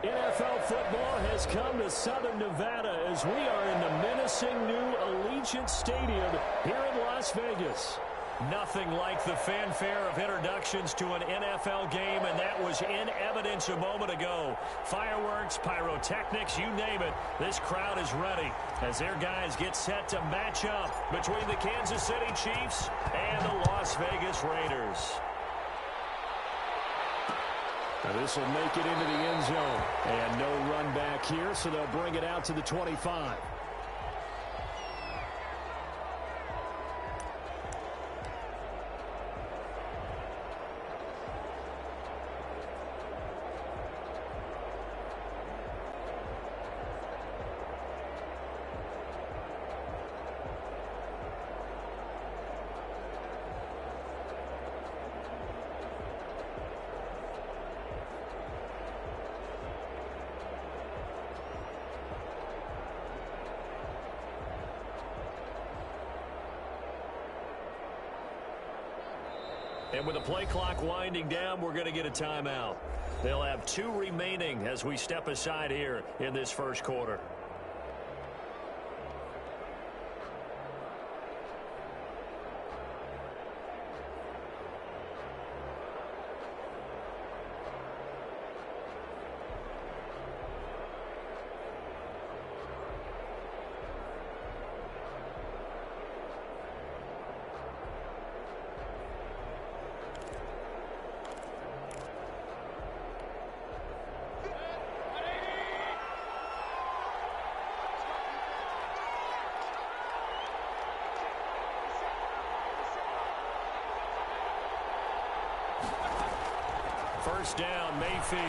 NFL football has come to Southern Nevada as we are in the menacing new Allegiant Stadium here in Las Vegas. Nothing like the fanfare of introductions to an NFL game, and that was in evidence a moment ago. Fireworks, pyrotechnics, you name it. This crowd is ready as their guys get set to match up between the Kansas City Chiefs and the Las Vegas Raiders. Now this will make it into the end zone. And no run back here, so they'll bring it out to the 25. And with the play clock winding down, we're going to get a timeout. They'll have 2 remaining as we step aside here in this first quarter. First down, Mayfield.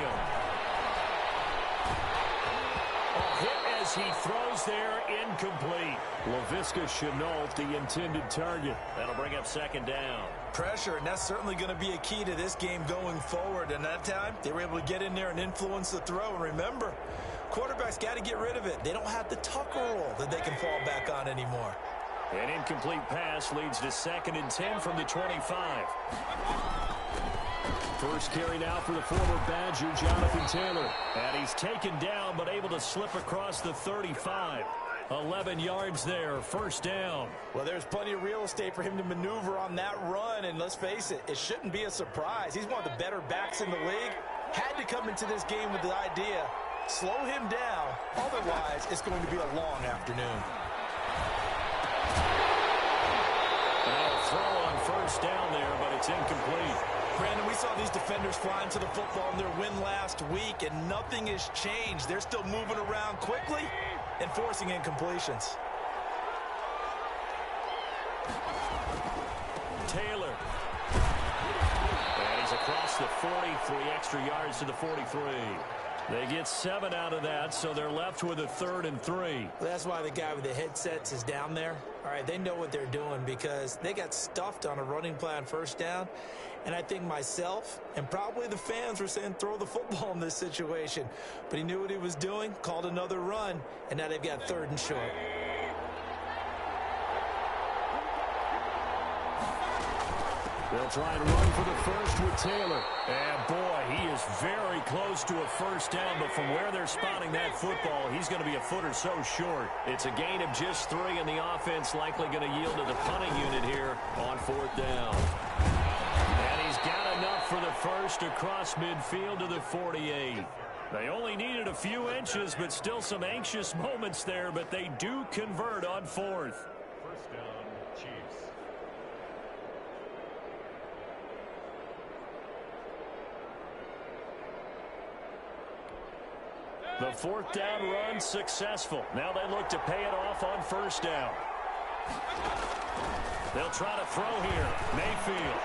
A hit as he throws there, incomplete. Laviska Shenault, the intended target. That'll bring up second down. Pressure, and that's certainly going to be a key to this game going forward. And that time, they were able to get in there and influence the throw. And remember, quarterbacks got to get rid of it. They don't have the tucker roll that they can fall back on anymore. An incomplete pass leads to 2nd and 10 from the 25. First carry now for the former Badger, Jonathan Taylor. And he's taken down, but able to slip across the 35. 11 yards there, first down. Well, there's plenty of real estate for him to maneuver on that run. And let's face it, it shouldn't be a surprise. He's one of the better backs in the league. Had to come into this game with the idea, slow him down. Otherwise, it's going to be a long afternoon. And a throw on first down there, but it's incomplete. Brandon, we saw these defenders flying to the football in their win last week, and nothing has changed. They're still moving around quickly and forcing incompletions. Taylor. And he's across the 43 extra yards to the 43. They get 7 out of that, so they're left with a 3rd and 3. That's why the guy with the headsets is down there. All right, they know what they're doing because they got stuffed on a running play on first down. And I think myself and probably the fans were saying throw the football in this situation. But he knew what he was doing, called another run, and now they've got 3rd and short. They'll try and run for the first with Taylor. And, boy, he is very close to a first down, but from where they're spotting that football, he's going to be a foot or so short. It's a gain of just 3, and the offense likely going to yield to the punting unit here on 4th down. And he's got enough for the first across midfield to the 48. They only needed a few inches, but still some anxious moments there, but they do convert on 4th. First down, Chiefs. The 4th down run successful. Now they look to pay it off on first down. They'll try to throw here. Mayfield.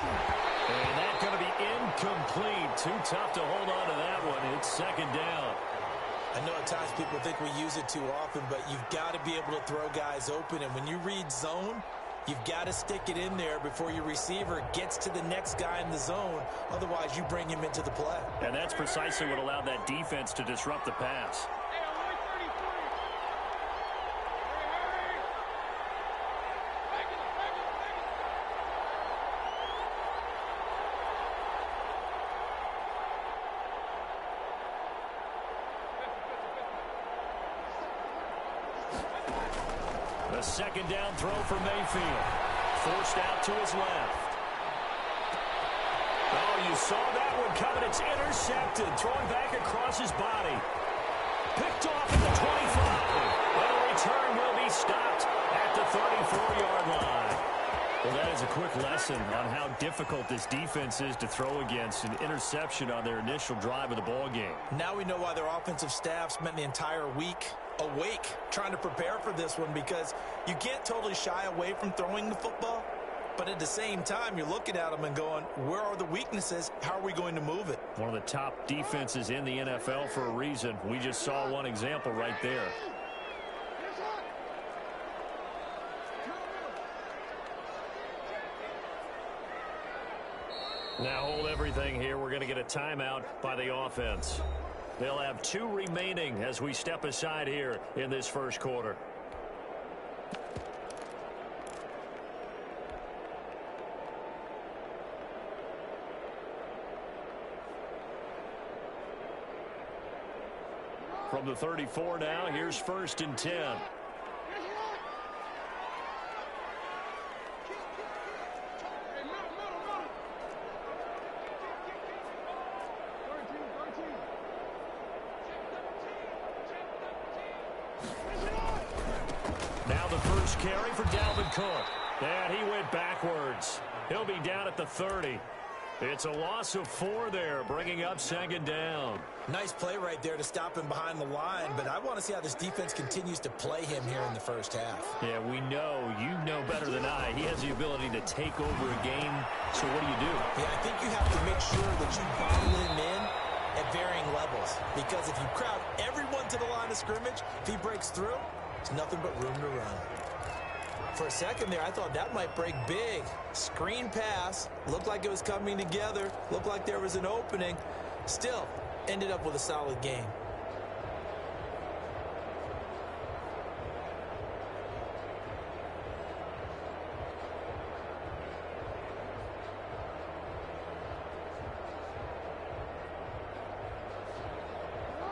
And that's going to be incomplete. Too tough to hold on to that one. It's 2nd down. I know at times people think we use it too often, but you've got to be able to throw guys open. And when you read zone, you've got to stick it in there before your receiver gets to the next guy in the zone. Otherwise, you bring him into the play. And that's precisely what allowed that defense to disrupt the pass. A second down throw for Mayfield. Forced out to his left. Oh, you saw that one coming. It's intercepted. Throwing back across his body. Picked off at the 25. And the return will be stopped at the 34-yard line. Well, that is a quick lesson on how difficult this defense is to throw against. An interception on their initial drive of the ball game. Now we know why their offensive staff spent the entire week awake trying to prepare for this one, because you can't totally shy away from throwing the football. But at the same time, you're looking at them and going, where are the weaknesses? How are we going to move it? One of the top defenses in the NFL for a reason. We just saw one example right there. Now hold everything here. We're going to get a timeout by the offense. They'll have 2 remaining as we step aside here in this first quarter. From the 34 now, here's 1st and 10. Now the first carry for Dalvin Cook. And he went backwards. He'll be down at the 30. It's a loss of 4 there, bringing up 2nd down. Nice play right there to stop him behind the line, but I want to see how this defense continues to play him here in the first half. Yeah, we know. You know better than I. He has the ability to take over a game. So what do you do? Yeah, I think you have to make sure that you bottle him in at varying levels, because if you crowd everyone to the line of scrimmage, if he breaks through, it's nothing but room to run. For a second there, I thought that might break big. Screen pass. Looked like it was coming together. Looked like there was an opening. Still, ended up with a solid game.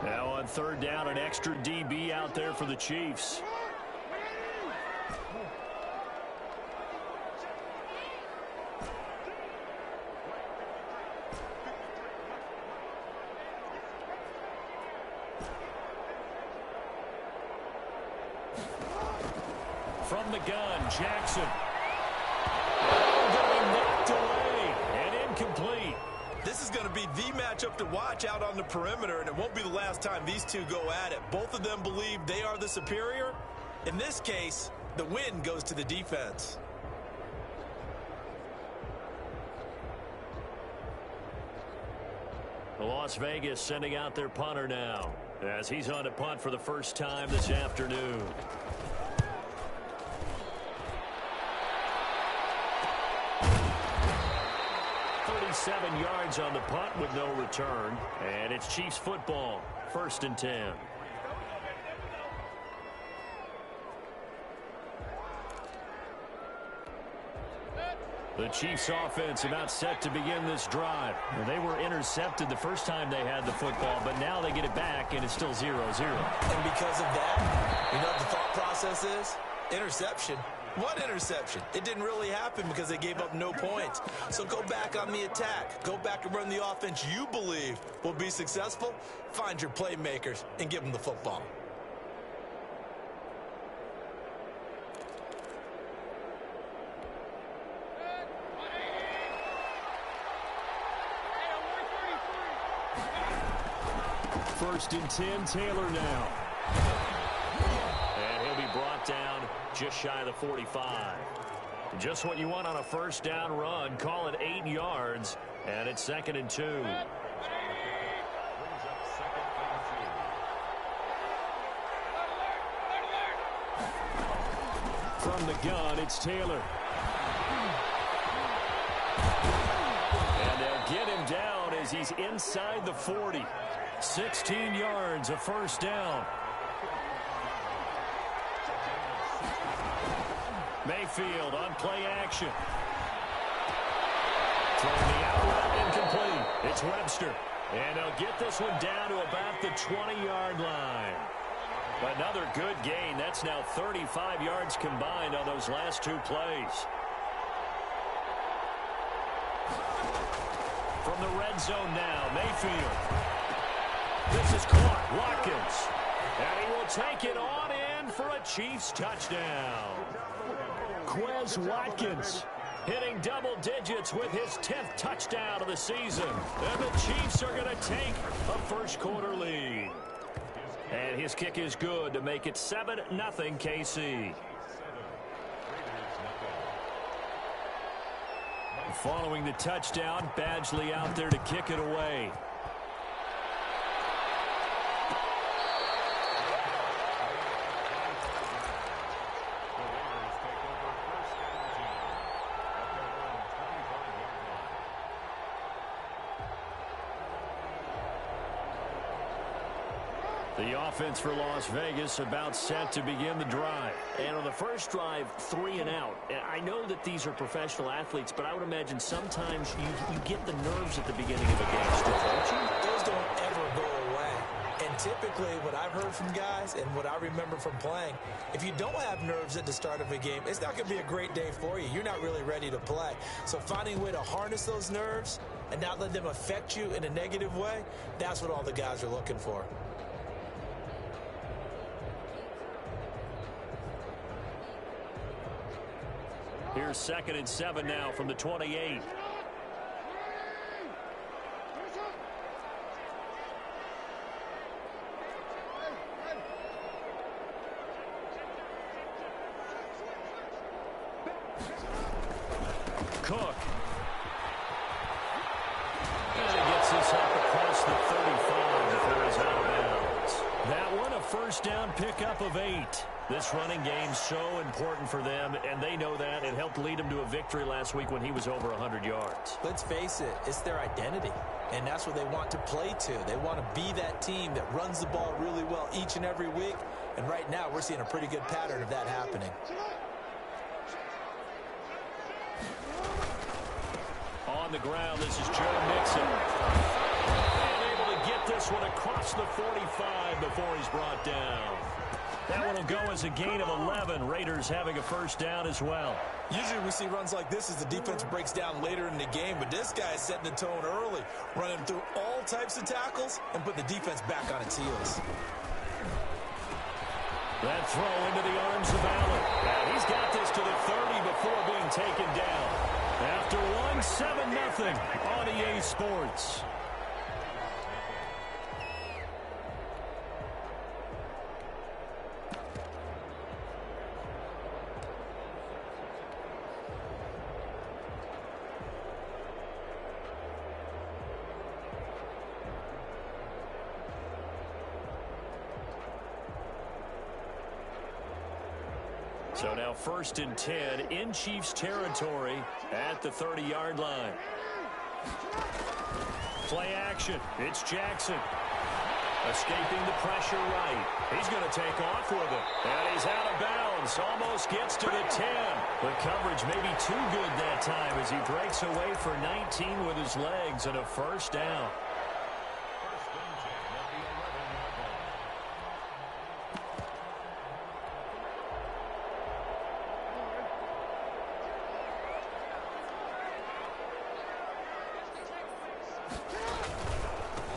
Now on 3rd down, an extra DB out there for the Chiefs. From the gun, Jackson. Oh, going to be knocked away and incomplete. This is going to be the matchup to watch out on the perimeter, and it won't be the last time these two go at it. Both of them believe they are the superior. In this case, the win goes to the defense. Las Vegas sending out their punter now, as he's on to punt for the first time this afternoon. 37 yards on the punt with no return. And it's Chiefs football, 1st and 10. The Chiefs offense about set to begin this drive. Well, they were intercepted the first time they had the football, but now they get it back, and it's still 0-0. And because of that, you know what the thought process is? Interception. What interception? It didn't really happen because they gave up no points. So go back on the attack. Go back and run the offense you believe will be successful. Find your playmakers and give them the football. First and 10, Taylor now. And he'll be brought down just shy of the 45. Just what you want on a first down run. Call it 8 yards, and it's 2nd and 2. From the gun, it's Taylor. And they'll get him down as he's inside the 40. 16 yards, a first down. Mayfield on play action. Throwing the outlet, incomplete. It's Webster. And they'll get this one down to about the 20-yard line. Another good gain. That's now 35 yards combined on those last two plays. From the red zone now, Mayfield. This is caught. Watkins. And he will take it on in for a Chiefs touchdown. Quez Watkins hitting double digits with his 10th touchdown of the season. And the Chiefs are going to take a first quarter lead. And his kick is good to make it 7-0 KC. Following the touchdown, Badgley out there to kick it away. The offense for Las Vegas about set to begin the drive. And on the first drive, 3 and out. I know that these are professional athletes, but I would imagine sometimes you get the nerves at the beginning of a game still, don't you? Those don't ever go away. And typically what I've heard from guys and what I remember from playing, if you don't have nerves at the start of a game, it's not going to be a great day for you. You're not really ready to play. So finding a way to harness those nerves and not let them affect you in a negative way, that's what all the guys are looking for. Here's 2nd and 7 now from the 28. Cook. And he gets this up across the 35 before he's out of bounds. That one a first down pickup of 8. This running game so important for them, and they know that. It helped lead them to a victory last week when he was over 100 yards. Let's face it, it's their identity, and that's what they want to play to. They want to be that team that runs the ball really well each and every week, and right now we're seeing a pretty good pattern of that happening. On the ground, this is Joe Mixon. And able to get this one across the 45 before he's brought down. That one will go as a gain of 11. Raiders having a first down as well. Usually we see runs like this as the defense breaks down later in the game, but this guy is setting the tone early, running through all types of tackles and putting the defense back on its heels. That throw into the arms of Allen. And he's got this to the 30 before being taken down. After one, 7-0 on EA Sports. So now 1st and 10 in Chiefs territory at the 30-yard line. Play action. It's Jackson. Escaping the pressure right. He's going to take off with it. And he's out of bounds. Almost gets to the 10. The coverage may be too good that time as he breaks away for 19 with his legs and a first down.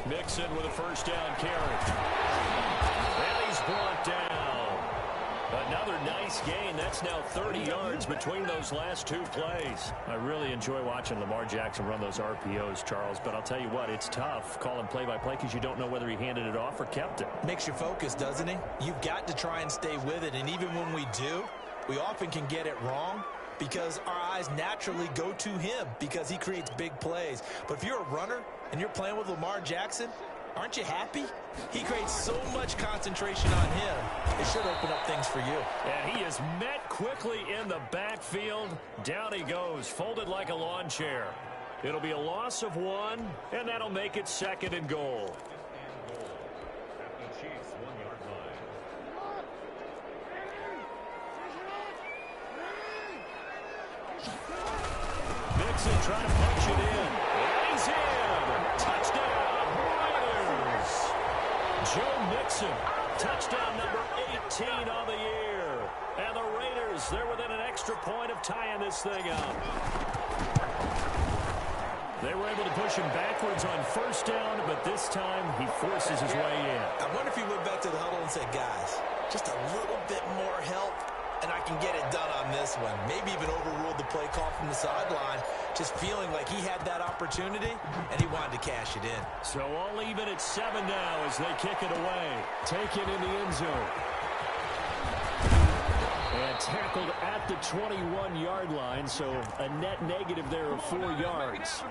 Mixon with a first down carry. And he's brought down. Another nice gain. That's now 30 yards between those last two plays. I really enjoy watching Lamar Jackson run those RPOs, Charles, but I'll tell you what, it's tough calling play-by-play because you don't know whether he handed it off or kept it. Makes you focus, doesn't he? You've got to try and stay with it, and even when we do, we often can get it wrong because our eyes naturally go to him because he creates big plays. But if you're a runner and you're playing with Lamar Jackson, aren't you happy? He creates so much concentration on him. It should open up things for you. And he is met quickly in the backfield. Down he goes, folded like a lawn chair. It'll be a loss of 1, and that'll make it 2nd and goal. Mixon trying to punch it in. And he's in. Touchdown, Raiders. Joe Mixon Touchdown number 18 on the year. And the Raiders, they're within an extra point of tying this thing up. They were able to push him backwards on first down, but this time he forces his way in. I wonder if he went back to the huddle and said, guys, just a little bit more help, and I can get it done on this one. Maybe even overruled the play call from the sideline, just feeling like he had that opportunity, and he wanted to cash it in. So all even at 7 now as they kick it away. Taken in the end zone. And tackled at the 21-yard line, so a net negative there of 4 yards.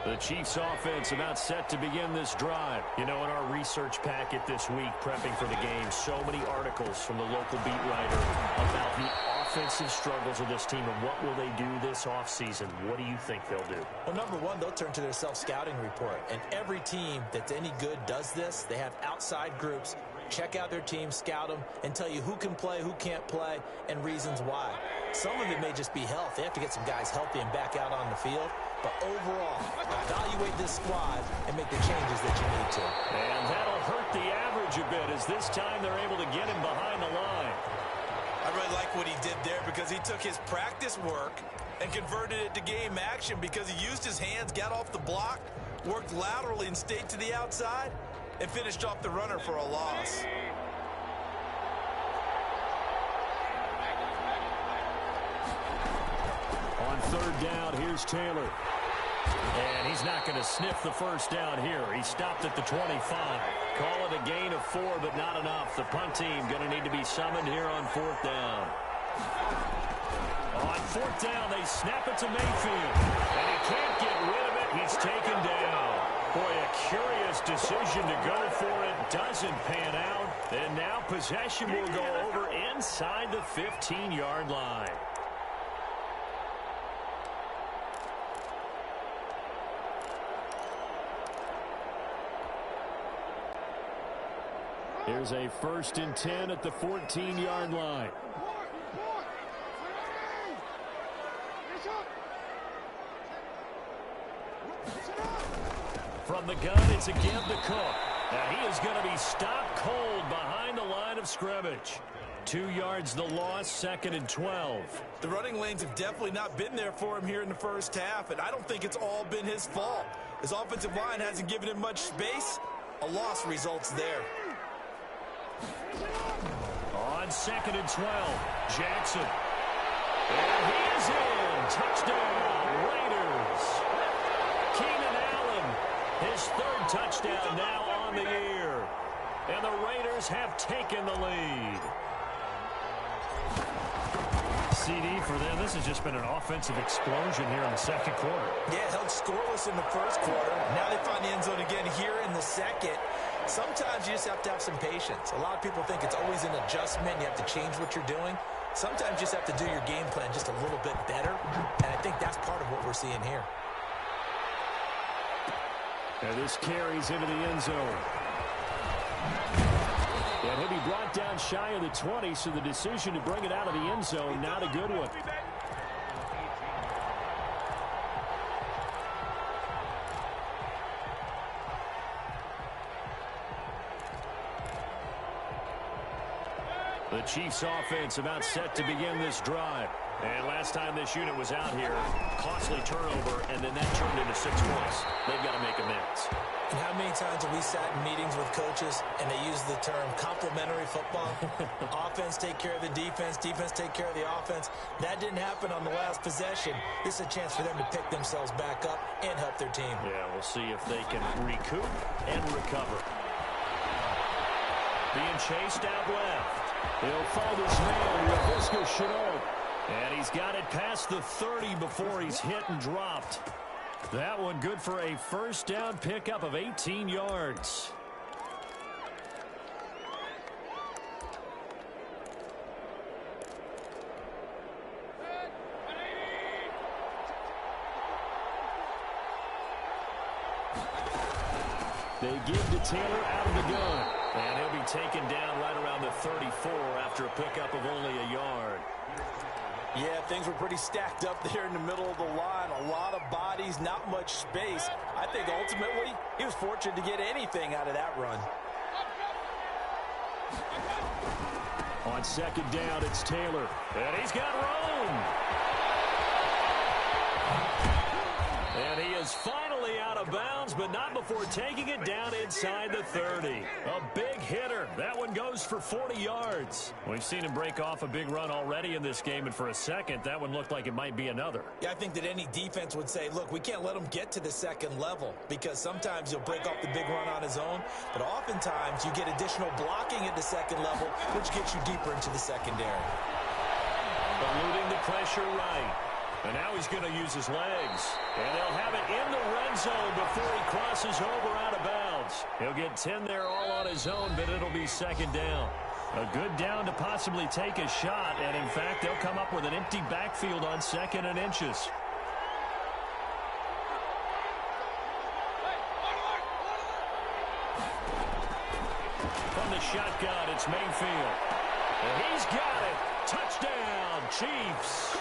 The Chiefs offense about set to begin this drive. You know, in our research packet this week, prepping for the game, so many articles from the local beat writer about the offensive struggles of this team and what will they do this offseason. What do you think they'll do? Well, number one, they'll turn to their self-scouting report. And every team that's any good does this. They have outside groups. Check out their team, scout them, and tell you who can play, who can't play, and reasons why. Some of it may just be health. They have to get some guys healthy and back out on the field. But overall, evaluate this squad and make the changes that you need to. And that'll hurt the average a bit as this time they're able to get him behind the line. I really like what he did there because he took his practice work and converted it to game action because he used his hands, got off the block, worked laterally and stayed to the outside, and finished off the runner for a loss. On third down, here's Taylor. And he's not going to sniff the first down here. He stopped at the 25. Call it a gain of 4, but not enough. The punt team going to need to be summoned here on fourth down. On fourth down, they snap it to Mayfield. And he can't get rid of it. He's taken down. Boy, a curious decision to go for it. Doesn't pan out. And now possession will go over inside the 15-yard line. Here's a 1st and 10 at the 14-yard line. From the gun, it's again to Cook. Now he is going to be stopped cold behind the line of scrimmage. 2 yards the loss, 2nd and 12. The running lanes have definitely not been there for him here in the first half, and I don't think it's all been his fault. His offensive line hasn't given him much space. A loss results there. On 2nd and 12, Jackson. And he is in. Touchdown, Raiders. Keenan Allen, his 3rd touchdown now on the year. And the Raiders have taken the lead. CD for them. This has just been an offensive explosion here in the second quarter. Yeah, held scoreless in the first quarter. Now they find the end zone again here in the second. Sometimes you just have to have some patience. A lot of people think it's always an adjustment. You have to change what you're doing. Sometimes you just have to do your game plan just a little bit better. And I think that's part of what we're seeing here. And this carries into the end zone. And he'll be brought down shy of the 20, so the decision to bring it out of the end zone, not a good one. The Chiefs offense about set to begin this drive. And last time this unit was out here, costly turnover, and then that turned into 6 points. They've got to make amends. And how many times have we sat in meetings with coaches and they use the term complementary football? Offense take care of the defense, defense take care of the offense. That didn't happen on the last possession. This is a chance for them to pick themselves back up and help their team. Yeah, we'll see if they can recoup and recover. Being chased out left. He'll find his man, Laviska Shenault. And he's got it past the 30 before he's hit and dropped. That one good for a first down pickup of 18 yards. They give to Taylor out of the gun. And he'll be taken down right around the 34 after a pickup of only a yard. Yeah, things were pretty stacked up there in the middle of the line. A lot of bodies, not much space. I think ultimately he was fortunate to get anything out of that run. On second down, it's Taylor. And he's got room. And he is finally out of bounds, but not before taking it down inside the 30. A big hitter. That one goes for 40 yards. We've seen him break off a big run already in this game, and for a second, that one looked like it might be another. Yeah, I think that any defense would say, look, we can't let him get to the second level, because sometimes he'll break off the big run on his own, but oftentimes you get additional blocking at the second level, which gets you deeper into the secondary. Eluding the pressure right. And now he's going to use his legs. And they'll have it in the red zone before he crosses over out of bounds. He'll get 10 there all on his own, but it'll be second down. A good down to possibly take a shot, and in fact, they'll come up with an empty backfield on 2nd and inches. From the shotgun, it's Mayfield. And he's got it. Touchdown, Chiefs.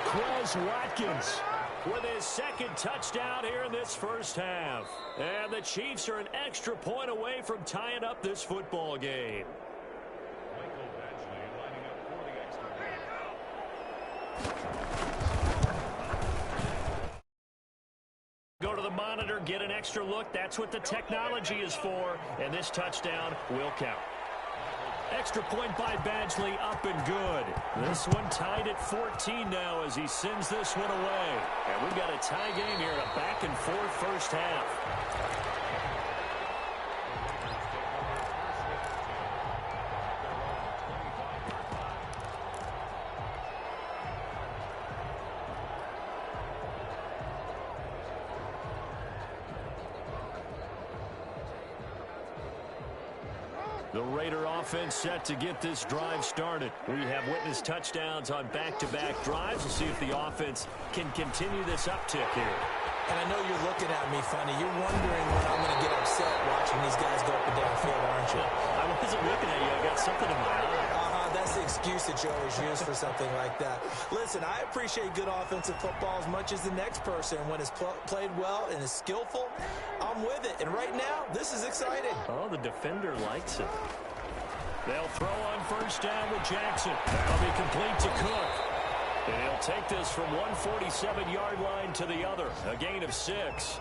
Quez Watkins with his second touchdown here in this first half. And the Chiefs are an extra point away from tying up this football game. Michael Badgley lining up for the extra point. Go to the monitor, get an extra look. That's what the technology is for. And this touchdown will count. Extra point by Badgley, up and good. This one tied at 14 now as he sends this one away. And we've got a tie game here, a back-and-forth first half. The Raider offense set to get this drive started. We have witnessed touchdowns on back-to-back drives. We'll see if the offense can continue this uptick here. And I know you're looking at me funny. You're wondering when I'm going to get upset watching these guys go up and down field, aren't you? I wasn't looking at you. I got something in my eye. That's the excuse that you always use for something like that. Listen, I appreciate good offensive football as much as the next person. When it's played well and is skillful, I'm with it. And right now, this is exciting. Oh, the defender likes it. They'll throw on first down with Jackson. That'll be complete to Cook. And he'll take this from 147-yard line to the other. A gain of 6.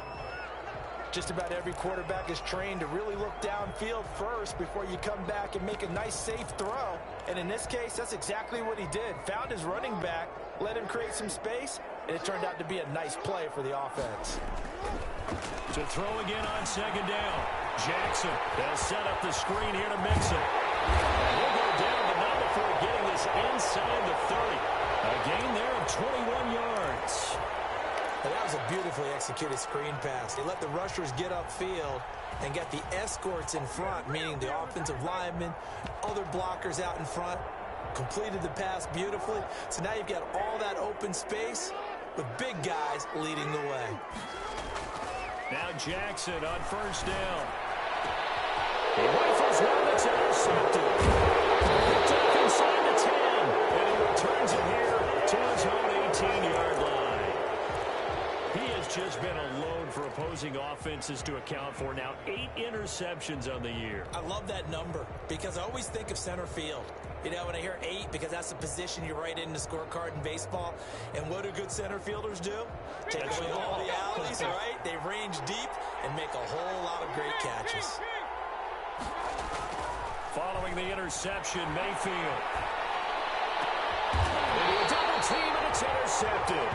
Just about every quarterback is trained to really look downfield first before you come back and make a nice, safe throw. And in this case, that's exactly what he did. Found his running back, let him create some space, and it turned out to be a nice play for the offense. To throw again on second down. Jackson, they'll set up the screen here to Mixon. He'll go down, but not before getting this inside the 30. A gain there of 21 yards. And that was a beautifully executed screen pass. They let the rushers get upfield and got the escorts in front, meaning the offensive linemen, other blockers out in front, completed the pass beautifully. So now you've got all that open space with big guys leading the way. Now Jackson on first down. He rifles one that's intercepted. Picked up inside the 10, and he returns it here to his own 18-yard line. He has just been alone for opposing offenses to account for now 8 interceptions on the year. I love that number because I always think of center field. You know, when I hear 8, because that's the position you write in the scorecard in baseball. And what do good center fielders do? Take away all the alleys, right? They range deep and make a whole lot of great catches. Following the interception, Mayfield. Into a double team, and it's intercepted.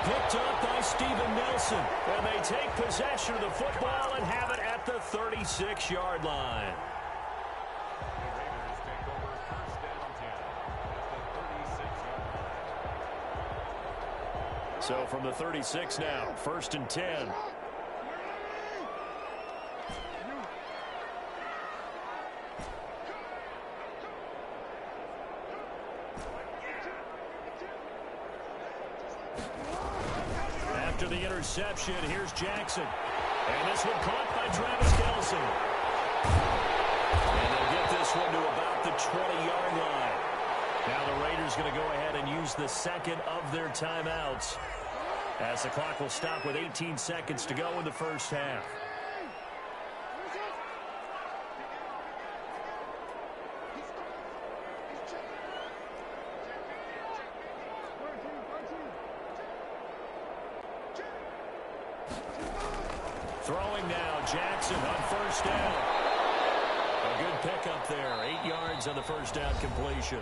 Picked up by Steven Nelson. And they take possession of the football and have it at the 36-yard line. So from the 36 now, 1st and 10. After the interception, here's Jackson. And this one caught by Travis Kelce. one to about the 20-yard line. Now the Raiders going to go ahead and use the second of their timeouts, as the clock will stop with 18 seconds to go in the first half. Throwing now, Jackson on first down. A good pickup there, 8 yards on the first down completion.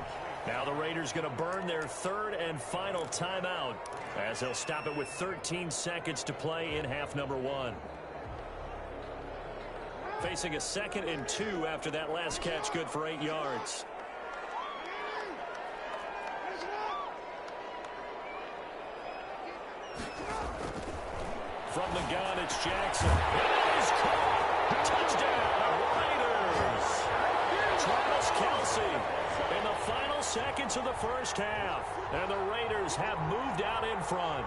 Now the Raiders going to burn their third and final timeout, as they'll stop it with 13 seconds to play in half number 1. Facing a 2nd and 2 after that last catch, good for 8 yards. From the gun, it's Jackson. It is caught. Touchdown, Raiders. Travis Kelce in the final seconds of the first half. And the Raiders have moved out in front.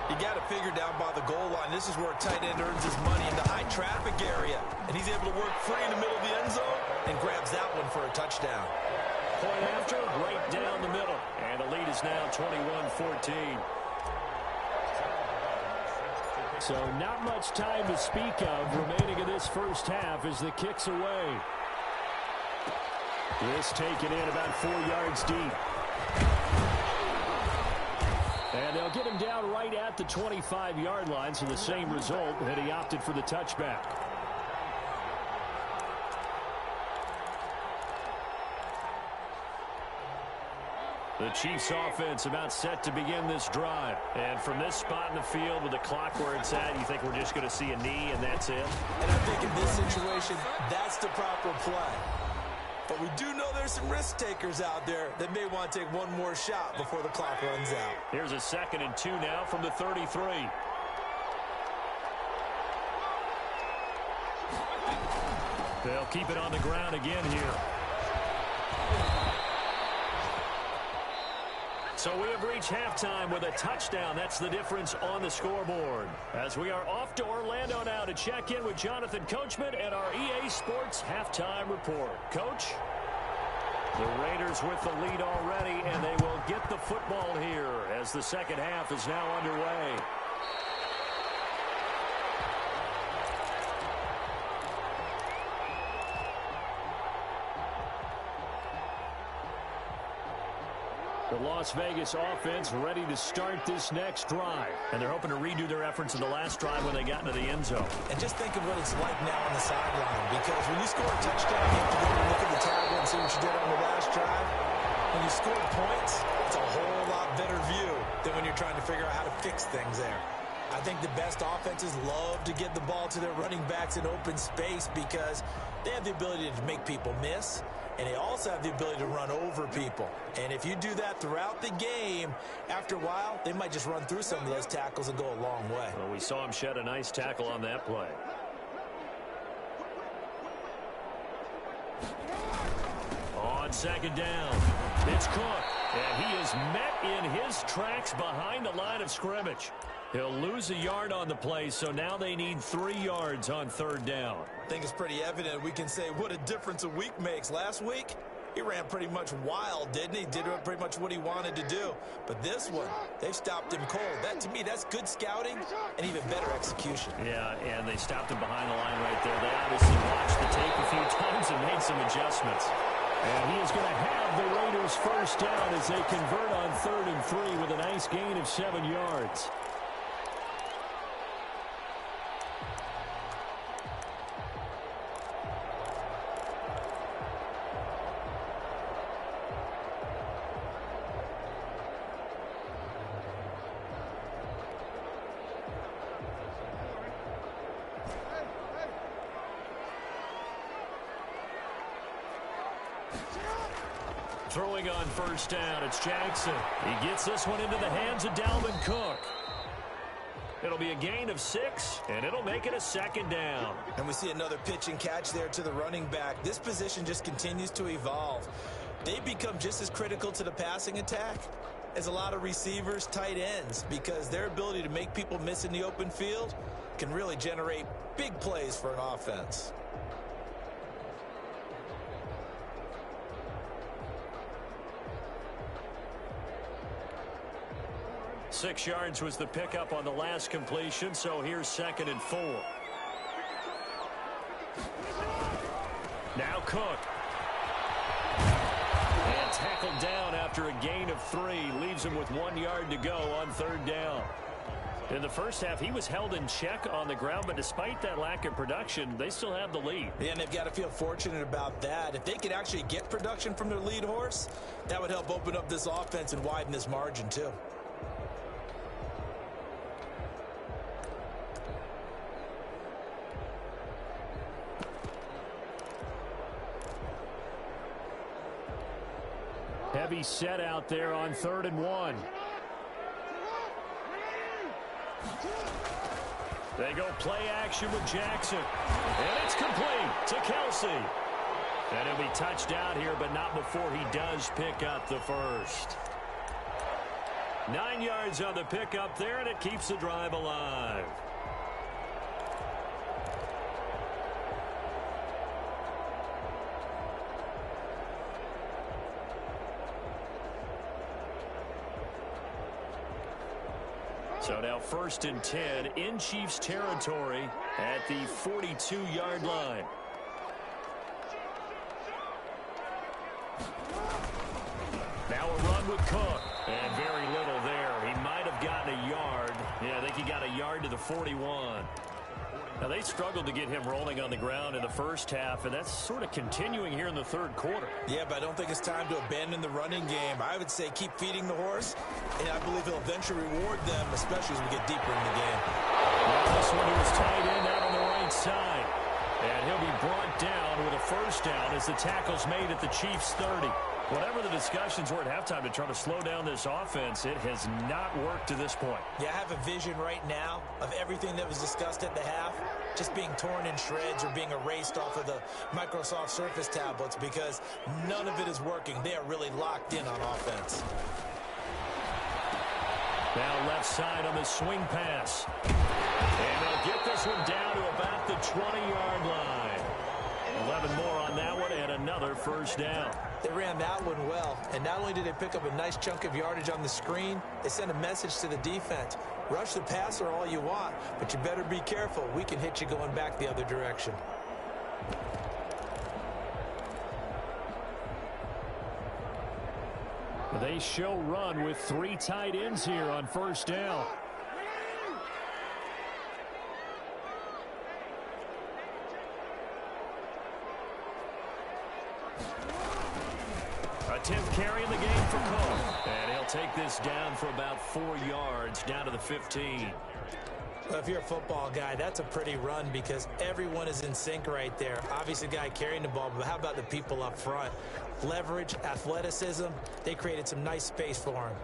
You got to figure down by the goal line. This is where a tight end earns his money, in the high traffic area. And he's able to work free in the middle of the end zone and grabs that one for a touchdown. Point after, right down the middle. And the lead is now 21-14. So not much time to speak of remaining in this first half as the kick's away. This taken in about 4 yards deep. And they'll get him down right at the 25-yard line, so the same result, and he opted for the touchback. The Chiefs offense about set to begin this drive. And from this spot in the field with the clock where it's at, you think we're just going to see a knee and that's it? And I think in this situation, that's the proper play. But we do know there's some risk takers out there that may want to take one more shot before the clock runs out. Here's a 2nd and 2 now from the 33. They'll keep it on the ground again here. So we have reached halftime with a touchdown. That's the difference on the scoreboard. As we are off to Orlando now to check in with Jonathan Coachman and our EA Sports Halftime Report. Coach? The Raiders with the lead already, and they will get the football here as the second half is now underway. The Las Vegas offense ready to start this next drive. And they're hoping to redo their efforts in the last drive when they got into the end zone. And just think of what it's like now on the sideline. Because when you score a touchdown, you have to go and look at the table and see what you did on the last drive. When you score points, it's a whole lot better view than when you're trying to figure out how to fix things there. I think the best offenses love to get the ball to their running backs in open space because they have the ability to make people miss. And they also have the ability to run over people. And if you do that throughout the game, after a while, they might just run through some of those tackles and go a long way. Well, we saw him shed a nice tackle on that play. On 2nd down, it's Cook. And he is met in his tracks behind the line of scrimmage. He'll lose a yard on the play, so now they need 3 yards on 3rd down. I think it's pretty evident. We can say what a difference a week makes. Last week, he ran pretty much wild, didn't he? Did pretty much what he wanted to do. But this one, they've stopped him cold. That, to me, that's good scouting and even better execution. Yeah, and they stopped him behind the line right there. They obviously watched the tape a few times and made some adjustments. And he is going to have the Raiders first down as they convert on 3rd and 3 with a nice gain of 7 yards. Throwing on 1st down, it's Jackson. He gets this one into the hands of Dalvin Cook. It'll be a gain of 6, and it'll make it a 2nd down. And we see another pitch and catch there to the running back. This position just continues to evolve. They become just as critical to the passing attack as a lot of receivers, tight ends, because their ability to make people miss in the open field can really generate big plays for an offense. 6 yards was the pickup on the last completion, so here's 2nd and 4. Now Cook. And tackled down after a gain of 3. Leaves him with 1 yard to go on 3rd down. In the first half, he was held in check on the ground, but despite that lack of production, they still have the lead. Yeah, and they've got to feel fortunate about that. If they could actually get production from their lead horse, that would help open up this offense and widen this margin too. Heavy set out there on 3rd and 1. They go play action with Jackson. And it's complete to Kelsey. And he'll be touched out here, but not before he does pick up the first. 9 yards on the pickup there, and it keeps the drive alive. So now 1st and 10 in Chiefs territory at the 42-yard line. Now a run with Cook. And very little there. He might have gotten a yard. Yeah, I think he got a yard to the 41. Now, they struggled to get him rolling on the ground in the first half, and that's sort of continuing here in the 3rd quarter. Yeah, but I don't think it's time to abandon the running game. I would say keep feeding the horse, and I believe he'll eventually reward them, especially as we get deeper in the game. Now this one, he was tight end out on the right side. And he'll be brought down with a 1st down as the tackle's made at the Chiefs' 30. Whatever the discussions were at halftime to try to slow down this offense, it has not worked to this point. Yeah, I have a vision right now of everything that was discussed at the half just being torn in shreds or being erased off of the Microsoft Surface tablets because none of it is working. They are really locked in on offense. Now left side on the swing pass. And they'll get this one down to about the 20-yard line. 11 more on that one and another 1st down. They ran that one well, and not only did they pick up a nice chunk of yardage on the screen, they sent a message to the defense. Rush the passer all you want, but you better be careful. We can hit you going back the other direction. They show run with 3 tight ends here on 1st down. A 10th carry in the game for Cook. And he'll take this down for about 4 yards, down to the 15. Well, if you're a football guy, that's a pretty run because everyone is in sync right there. Obviously, the guy carrying the ball, but how about the people up front? Leverage, athleticism, they created some nice space for him.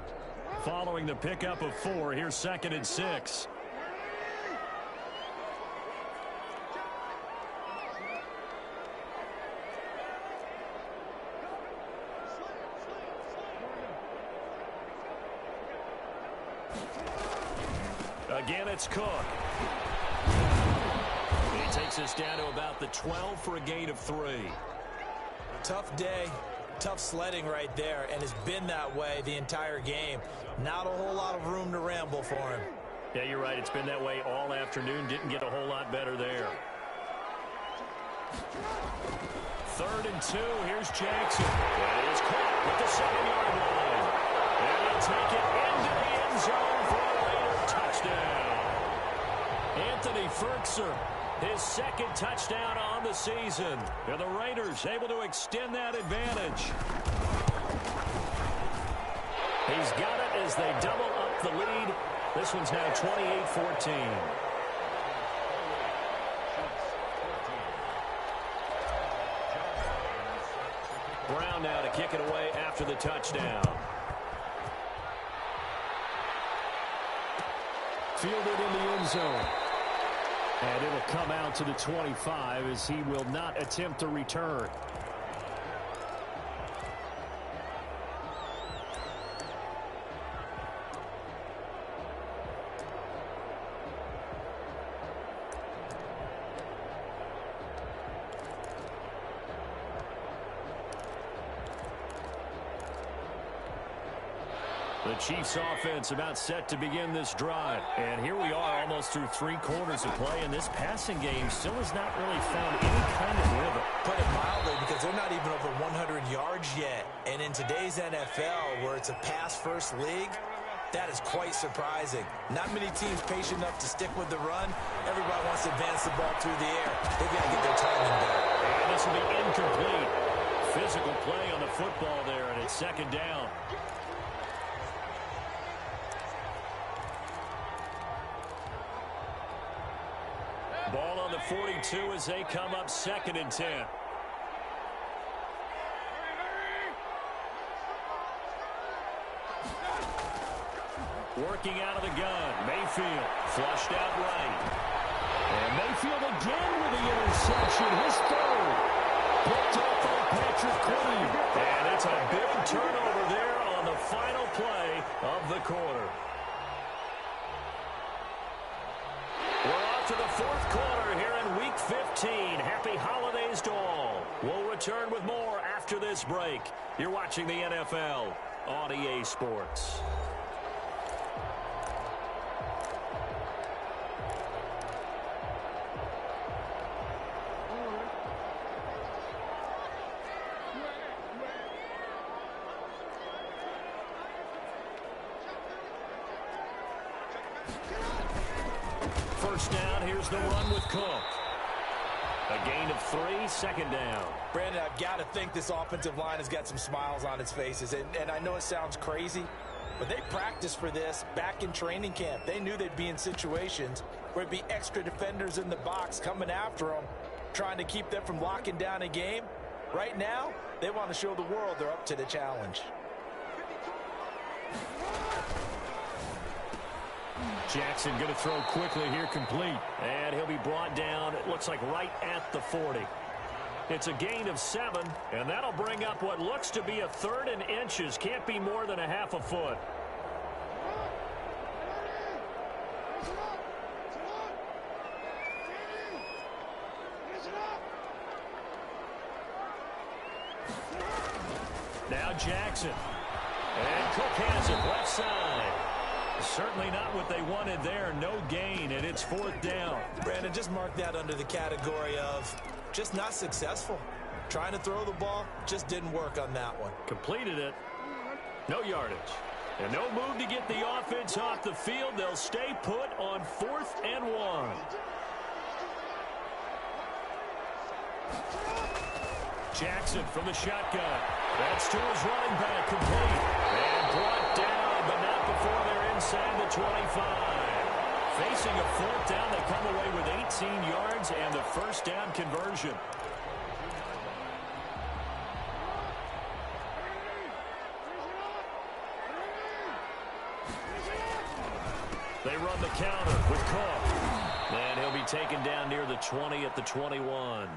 Following the pickup of 4, here's 2nd and 6. Again, it's Cook. He takes us down to about the 12 for a gain of 3. Tough day, tough sledding right there, and it's been that way the entire game. Not a whole lot of room to ramble for him. Yeah, you're right. It's been that way all afternoon. Didn't get a whole lot better there. 3rd and 2. Here's Jackson. That is caught with the 7-yard line. And he'll take it into the end zone for a Raider touchdown. Anthony Firkser, his 2nd touchdown on the season. And the Raiders able to extend that advantage. He's got it as they double up the lead. This one's now 28-14. Brown now to kick it away after the touchdown. Fielded in the end zone. And it'll come out to the 25 as he will not attempt to return. The Chiefs offense about set to begin this drive. And here we are almost through 3 quarters of play, and this passing game still has not really found any kind of rhythm. Put it mildly, because they're not even over 100 yards yet. And in today's NFL, where it's a pass-first league, that is quite surprising. Not many teams patient enough to stick with the run. Everybody wants to advance the ball through the air. They've got to get their timing better. And this will be incomplete. Physical play on the football there, and it's 2nd down. Ball on the 42 as they come up 2nd and 10. Working out of the gun. Mayfield flushed out right. And Mayfield again with the interception. His 3rd. Picked up by Patrick Queen. And it's a big turnover there on the final play of the quarter. We're off to the 4th quarter here in Week 15. Happy holidays to all. We'll return with more after this break. You're watching the NFL on EA Sports. First down, here's the run with Cook. A gain of 3, 2nd down. Brandon, I've got to think this offensive line has got some smiles on its faces. And I know it sounds crazy, but they practiced for this back in training camp. They knew they'd be in situations where it'd be extra defenders in the box coming after them, trying to keep them from locking down a game. Right now, they want to show the world they're up to the challenge. Jackson going to throw quickly here, complete. And he'll be brought down, it looks like right at the 40. It's a gain of 7, and that'll bring up what looks to be a 3rd and inches. Can't be more than a half a foot. Now Jackson. And Cook has it left side. Certainly not what they wanted there. No gain, and it's 4th down. Brandon, just mark that under the category of just not successful. Trying to throw the ball, just didn't work on that one. Completed it. No yardage. And no move to get the offense off the field. They'll stay put on 4th and 1. Jackson from the shotgun. That's to his running back, complete. And brought down, but not before they're inside the 25. Facing a 4th down, they come away with 18 yards and the 1st down conversion. They run the counter with Cook. And he'll be taken down near the 20 at the 21.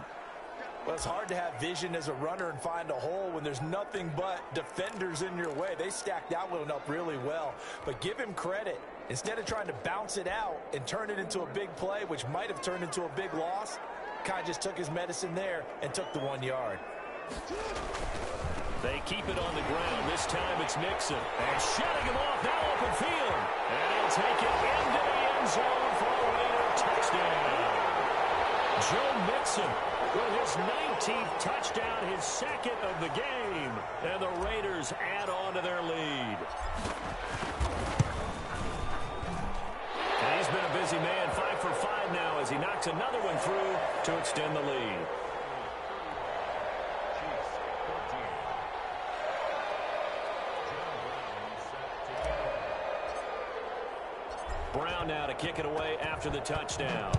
Well, it's hard to have vision as a runner and find a hole when there's nothing but defenders in your way. They stacked that one up really well. But give him credit. Instead of trying to bounce it out and turn it into a big play, which might have turned into a big loss, kind of just took his medicine there and took the 1 yard. They keep it on the ground. This time it's Mixon. And shutting him off now open field. And he'll take it into the end zone for a Raider touchdown. Joe Mixon with his 19th touchdown, his 2nd of the game. And the Raiders add on to their lead. And he's been a busy man, 5 for 5 now as he knocks another one through to extend the lead. Brown now to kick it away after the touchdown.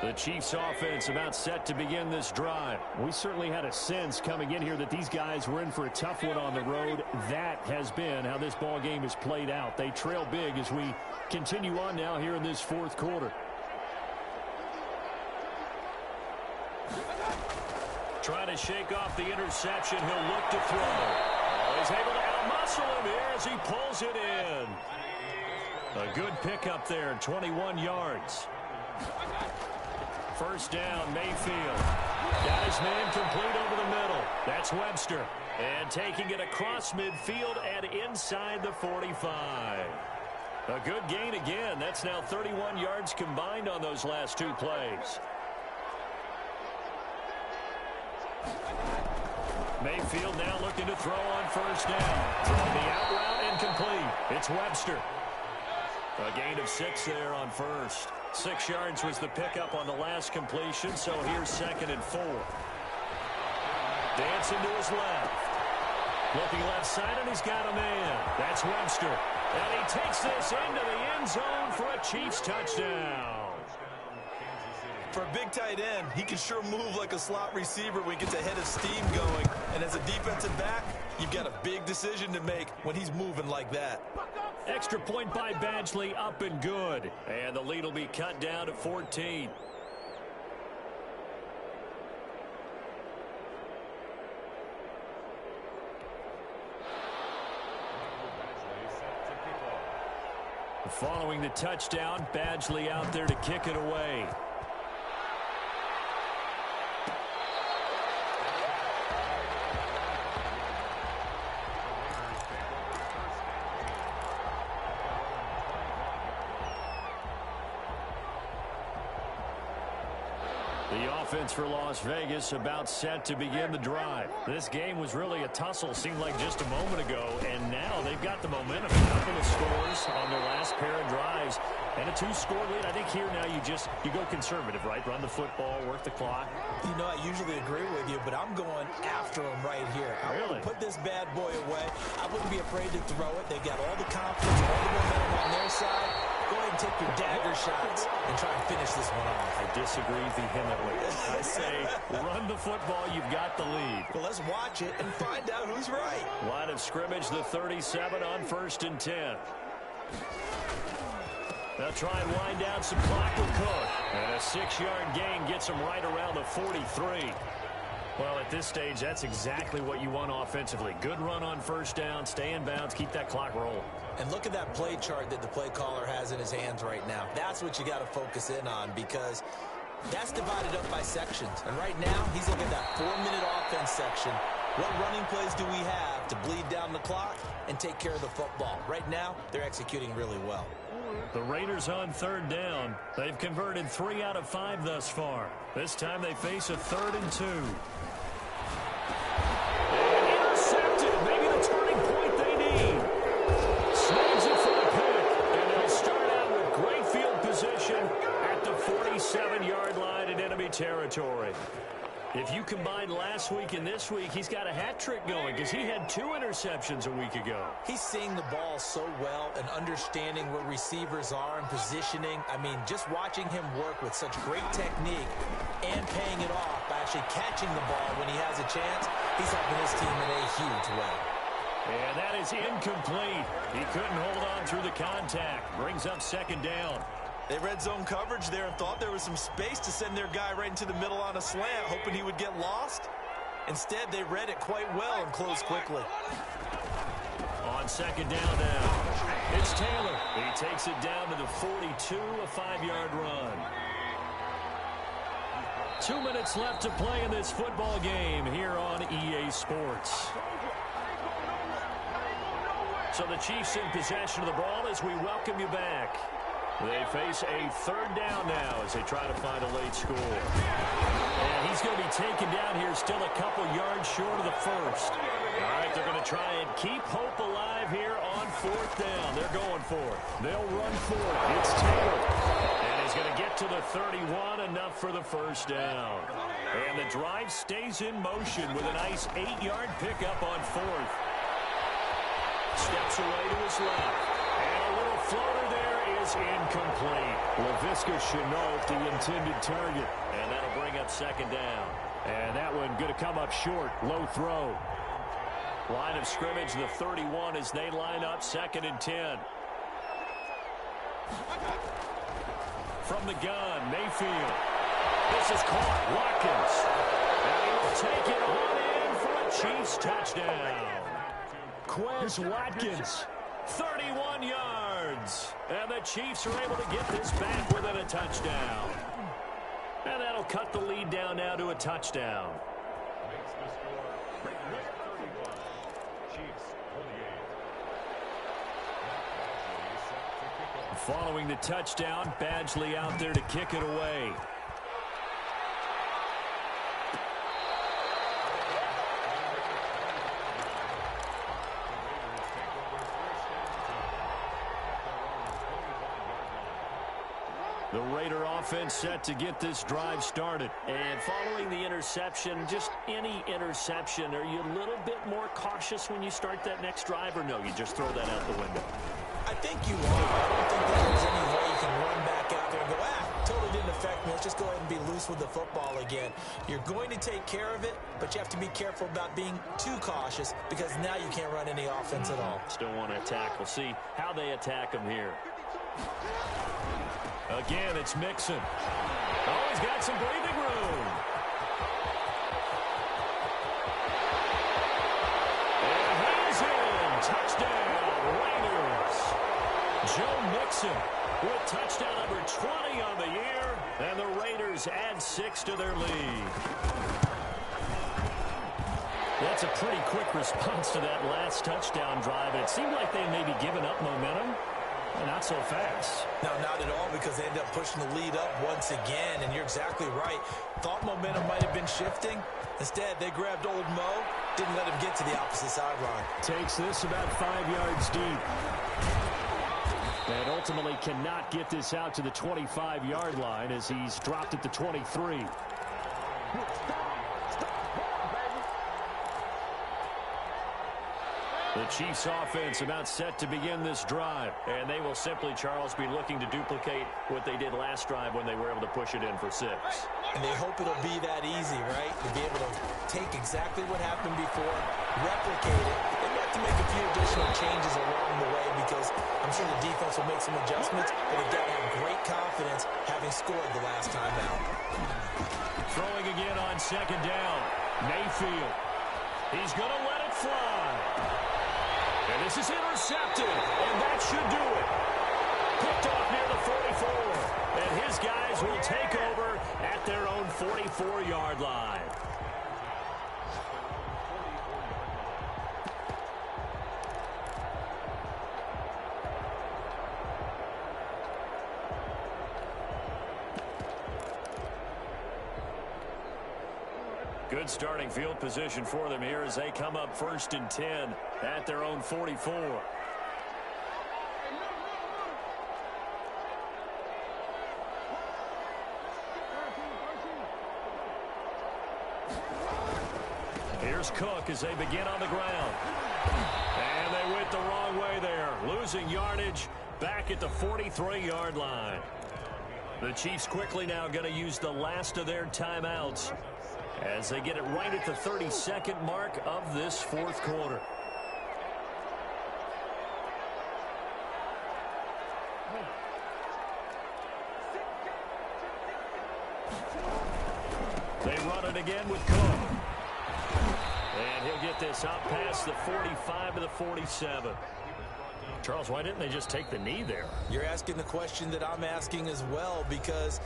The Chiefs offense about set to begin this drive. We certainly had a sense coming in here that these guys were in for a tough one on the road. That has been how this ball game has played out. They trail big as we continue on now here in this 4th quarter. trying to shake off the interception. He'll look to throw. Oh, he's able to outmuscle him here as he pulls it in. A good pickup there, 21 yards. First down, Mayfield. Got his man complete over the middle. That's Webster. And taking it across midfield and inside the 45. A good gain again. That's now 31 yards combined on those last two plays. Mayfield now looking to throw on first down. Throwing the out route and complete. It's Webster. A gain of 6 there on first. 6 yards was the pickup on the last completion, so here's 2nd and 4. Dancing to his left. Looking left side, and he's got a man. That's Webster. And he takes this into the end zone for a Chiefs touchdown. For a big tight end, he can sure move like a slot receiver when he gets a head of steam going. And as a defensive back, you've got a big decision to make when he's moving like that. Extra point by Badgley, up and good. And the lead will be cut down to 14. Following the touchdown, Badgley out there to kick it away. The offense for Las Vegas about set to begin the drive. This game was really a tussle, seemed like just a moment ago, and now they've got the momentum. A couple of scores on their last pair of drives, and a 2-score lead. I think here now you go conservative, right? Run the football, work the clock. You know, I usually agree with you, but I'm going after him right here. I want to put this bad boy away. I wouldn't be afraid to throw it. They got all the confidence, all the momentum on their side. Go ahead and take your dagger shots and try and finish this one off. I disagree vehemently. I say run the football. You've got the lead. Well, let's watch it and find out who's right. Line of scrimmage, the 37 on 1st and 10. They'll try and wind down some clock with Cook. And a 6-yard gain gets them right around the 43. Well, at this stage, that's exactly what you want offensively. Good run on first down, stay in bounds, keep that clock rolling. And look at that play chart that the play caller has in his hands right now. That's what you got to focus in on, because that's divided up by sections. And right now, he's looking at that 4-minute offense section. What running plays do we have to bleed down the clock and take care of the football? Right now, they're executing really well. The Raiders on 3rd down. They've converted 3 out of 5 thus far. This time they face a 3rd and 2. Intercepted. Maybe the turning point they need. Snags it for the pick. And they'll start out with great field position at the 47-yard line in enemy territory. If you combine last week and this week, he's got a hat trick going because he had 2 interceptions a week ago. He's seeing the ball so well and understanding where receivers are and positioning. I mean, just watching him work with such great technique and paying it off by actually catching the ball when he has a chance, he's helping his team in a huge way. And that is incomplete. He couldn't hold on through the contact. Brings up 2nd down. They read zone coverage there and thought there was some space to send their guy right into the middle on a slant, hoping he would get lost. Instead, they read it quite well and closed quickly. On 2nd down now, it's Taylor. He takes it down to the 42, a 5-yard run. 2 minutes left to play in this football game here on EA Sports. So the Chiefs in possession of the ball as we welcome you back. They face a 3rd down now as they try to find a late score. And he's going to be taken down here still a couple yards short of the first. All right, they're going to try and keep hope alive here on 4th down. They're going for it. They'll run for it. It's Taylor. And he's going to get to the 31, enough for the first down. And the drive stays in motion with a nice 8-yard pickup on 4th. Steps away to his left. And a little floater there is incomplete. Laviska Shenault, the intended target. And that'll bring up 2nd down. And that one going to come up short. Low throw. Line of scrimmage, the 31 as they line up 2nd and 10. From the gun, Mayfield. This is caught. Watkins. And he take it on in for a Chiefs touchdown. Quez Watkins, 31 yards. And the Chiefs are able to get this back within a touchdown. And that'll cut the lead down now to a touchdown. Makes the score. 31. Chiefs 28. Following the touchdown, Badgley out there to kick it away. The Raider offense set to get this drive started. And following the interception, just any interception, are you a little bit more cautious when you start that next drive, or no, you just throw that out the window? I think you are. I don't think that there's any way you can run back out there and go, totally didn't affect me. Let's just go ahead and be loose with the football again. You're going to take care of it, but you have to be careful about being too cautious because now you can't run any offense at all. Still want to attack. We'll see how they attack them here. Again, it's Mixon. Oh, he's got some breathing room. And he's in. Touchdown, Raiders. Joe Mixon with touchdown number 20 on the year. And the Raiders add 6 to their lead. That's a pretty quick response to that last touchdown drive. And it seemed like they may be giving up momentum. Not so fast. No, not at all, because they ended up pushing the lead up once again, and you're exactly right. Thought momentum might have been shifting. Instead, they grabbed old Mo, didn't let him get to the opposite sideline. Takes this about 5 yards deep. And ultimately cannot get this out to the 25-yard line as he's dropped at the 23. The Chiefs offense about set to begin this drive. And they will simply, Charles, be looking to duplicate what they did last drive when they were able to push it in for 6. And they hope it'll be that easy, right? To be able to take exactly what happened before, replicate it. They may have to make a few additional changes along the way because I'm sure the defense will make some adjustments, but they've got to have great confidence having scored the last time out. Throwing again on second down. Mayfield. He's going to let it fly. And this is intercepted, and that should do it. Picked off near the 44, and his guys will take over at their own 44-yard line. Good starting field position for them here as they come up 1st and 10 at their own 44. Here's Cook as they begin on the ground. And they went the wrong way there, losing yardage back at the 43-yard line. The Chiefs quickly now going to use the last of their timeouts as they get it right at the 32nd mark of this 4th quarter. They run it again with Cook. And he'll get this up past the 45 to the 47. Charles, why didn't they just take the knee there? You're asking the question that I'm asking as well, because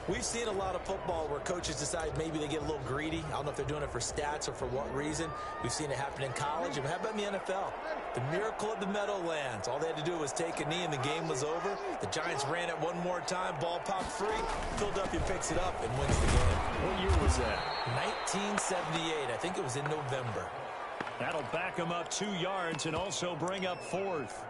we've seen a lot of football where coaches decide maybe they get a little greedy. I don't know if they're doing it for stats or for what reason. We've seen it happen in college. And how about in the NFL? The miracle of the Meadowlands. All they had to do was take a knee and the game was over. The Giants ran it one more time. Ball popped free. Philadelphia picks it up and wins the game. What year was that? 1978. I think it was in November. That'll back them up 2 yards and also bring up 4th.